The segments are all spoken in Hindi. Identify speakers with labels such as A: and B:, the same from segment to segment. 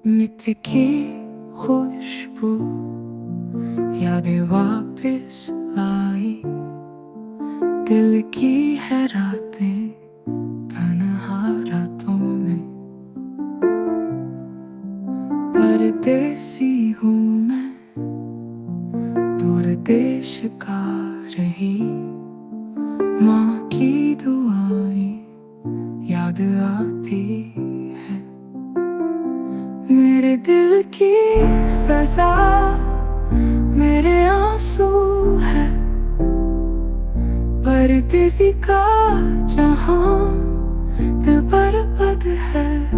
A: मिट्टी की खुशबू यादें वापस आई। दिल की है रातें तन्हा रातों में। परदेसी हूँ मैं दूर देश का रही। माँ की दुआएं याद आती है। मेरे दिल की सजा मेरे आंसू है। परदेसी का जहां दिल बर्बाद है।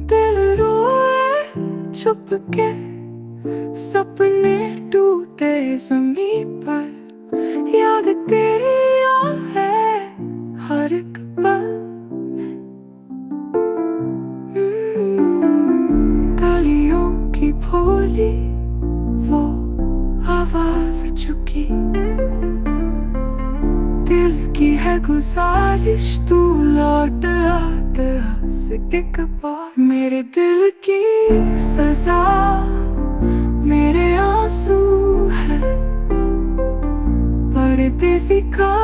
A: दिल रोए चुप के सपने टूटे ज़मीं पर। याद तेरी है हर एक पल में। गलियों की भोली वो आवाज़ चुकी। दिल की है गुजारिश तू लौट आ एक बार। मेरे दिल की सजा मेरे आंसू है। परदेसी का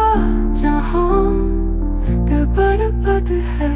A: जहां दिल बर्बाद है।